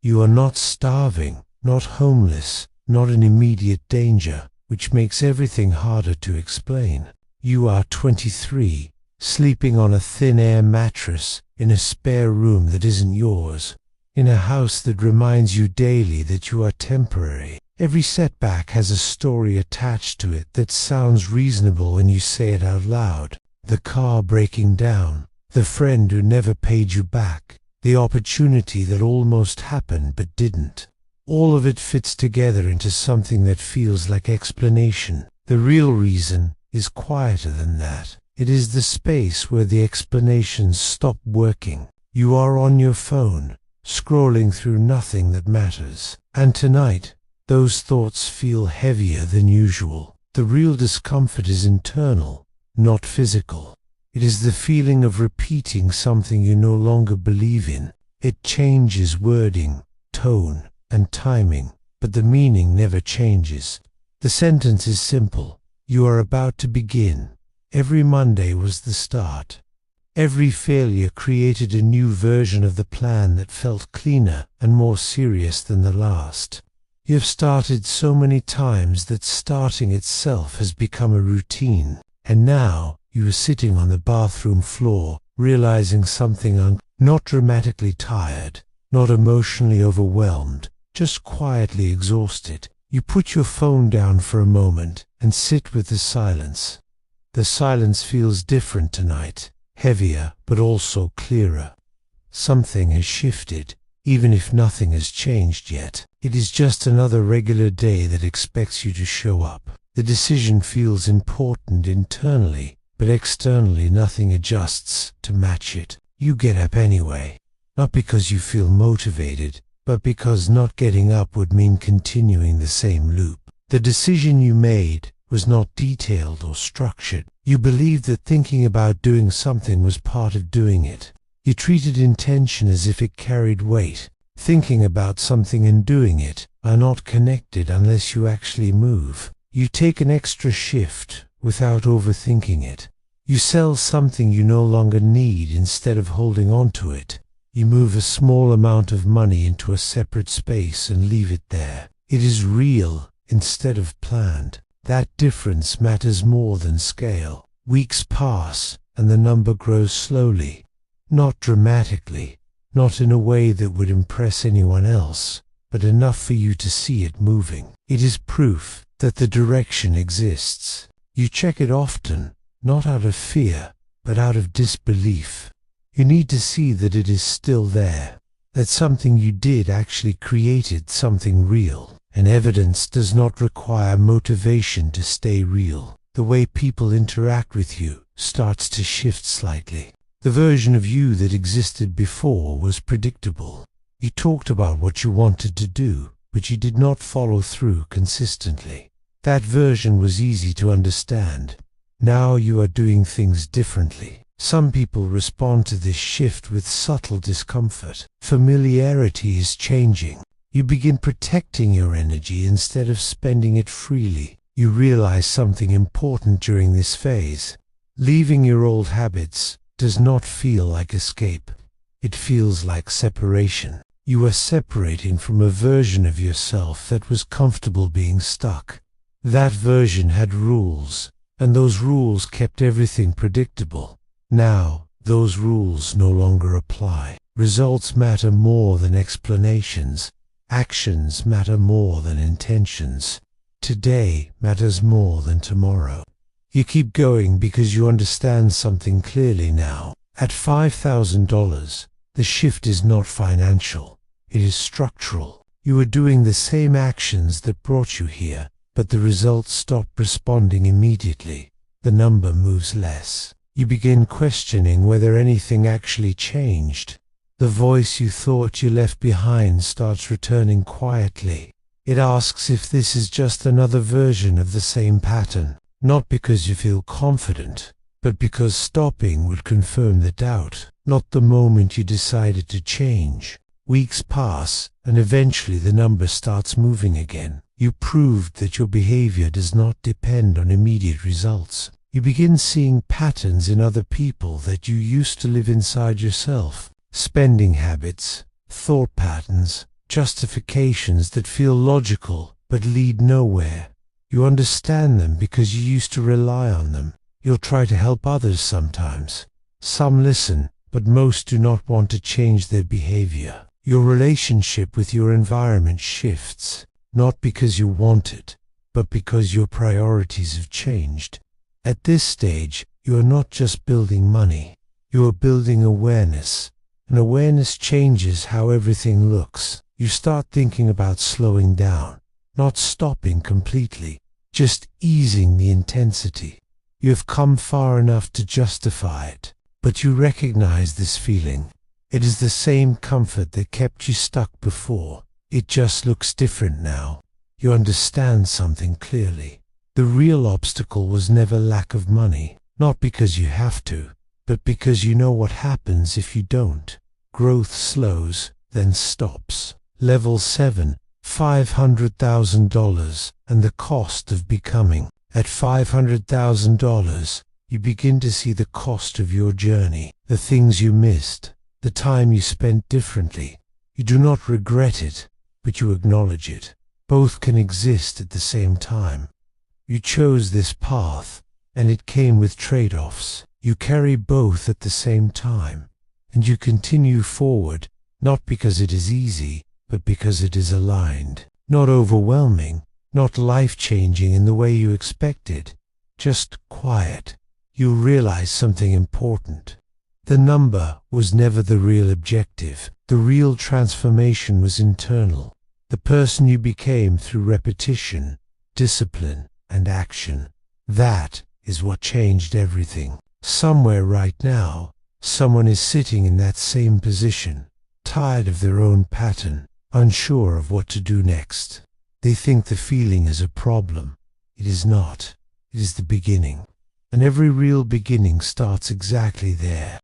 You are not starving, not homeless, not in immediate danger, which makes everything harder to explain. You are 23, sleeping on a thin air mattress in a spare room that isn't yours, in a house that reminds you daily that you are temporary. Every setback has a story attached to it that sounds reasonable when you say it out loud. The car breaking down, the friend who never paid you back, the opportunity that almost happened but didn't. All of it fits together into something that feels like explanation. The real reason is quieter than that. It is the space where the explanations stop working. You are on your phone, scrolling through nothing that matters. And tonight, those thoughts feel heavier than usual. The real discomfort is internal, not physical. It is the feeling of repeating something you no longer believe in. It changes wording, tone, and timing, but the meaning never changes. The sentence is simple. You are about to begin. Every Monday was the start. Every failure created a new version of the plan that felt cleaner and more serious than the last. You have started so many times that starting itself has become a routine, and now you are sitting on the bathroom floor, realizing something not dramatically tired, not emotionally overwhelmed, just quietly exhausted. You put your phone down for a moment and sit with the silence. The silence feels different tonight, heavier but also clearer. Something has shifted, even if nothing has changed yet. It is just another regular day that expects you to show up. The decision feels important internally, but externally nothing adjusts to match it. You get up anyway, not because you feel motivated, but because not getting up would mean continuing the same loop. The decision you made was not detailed or structured. You believed that thinking about doing something was part of doing it. You treated intention as if it carried weight. Thinking about something and doing it are not connected unless you actually move. You take an extra shift without overthinking it. You sell something you no longer need instead of holding on to it. You move a small amount of money into a separate space and leave it there. It is real instead of planned. That difference matters more than scale. Weeks pass and the number grows slowly, not dramatically, not in a way that would impress anyone else, but enough for you to see it moving. It is proof that the direction exists. You check it often, not out of fear, but out of disbelief. You need to see that it is still there, that something you did actually created something real. And evidence does not require motivation to stay real. The way people interact with you starts to shift slightly. The version of you that existed before was predictable. You talked about what you wanted to do, but you did not follow through consistently. That version was easy to understand. Now you are doing things differently. Some people respond to this shift with subtle discomfort. Familiarity is changing. You begin protecting your energy instead of spending it freely. You realize something important during this phase. Leaving your old habits does not feel like escape. It feels like separation. You are separating from a version of yourself that was comfortable being stuck. That version had rules, and those rules kept everything predictable. Now, those rules no longer apply. Results matter more than explanations. Actions matter more than intentions. Today matters more than tomorrow. You keep going because you understand something clearly now. At $5,000, the shift is not financial. It is structural. You are doing the same actions that brought you here, but the results stop responding immediately. The number moves less. You begin questioning whether anything actually changed. The voice you thought you left behind starts returning quietly. It asks if this is just another version of the same pattern, not because you feel confident, but because stopping would confirm the doubt, not the moment you decided to change. Weeks pass, and eventually the number starts moving again. You proved that your behavior does not depend on immediate results. You begin seeing patterns in other people that you used to live inside yourself. Spending habits, thought patterns, justifications that feel logical but lead nowhere. You understand them because you used to rely on them. You'll try to help others sometimes. Some listen, but most do not want to change their behavior. Your relationship with your environment shifts, not because you want it, but because your priorities have changed. At this stage, you are not just building money, you are building awareness, and awareness changes how everything looks. You start thinking about slowing down, not stopping completely, just easing the intensity. You have come far enough to justify it, but you recognize this feeling. It is the same comfort that kept you stuck before. It just looks different now. You understand something clearly. The real obstacle was never lack of money, not because you have to, but because you know what happens if you don't. Growth slows, then stops. Level 7, $500,000, and the cost of becoming. At $500,000, you begin to see the cost of your journey, the things you missed, the time you spent differently. You do not regret it, but you acknowledge it. Both can exist at the same time. You chose this path, and it came with trade-offs. You carry both at the same time, and you continue forward, not because it is easy, but because it is aligned. Not overwhelming, not life-changing in the way you expected, just quiet. You realize something important. The number was never the real objective. The real transformation was internal. The person you became through repetition, discipline, and action. That is what changed everything. Somewhere right now, someone is sitting in that same position, tired of their own pattern, unsure of what to do next. They think the feeling is a problem. It is not. It is the beginning. And every real beginning starts exactly there.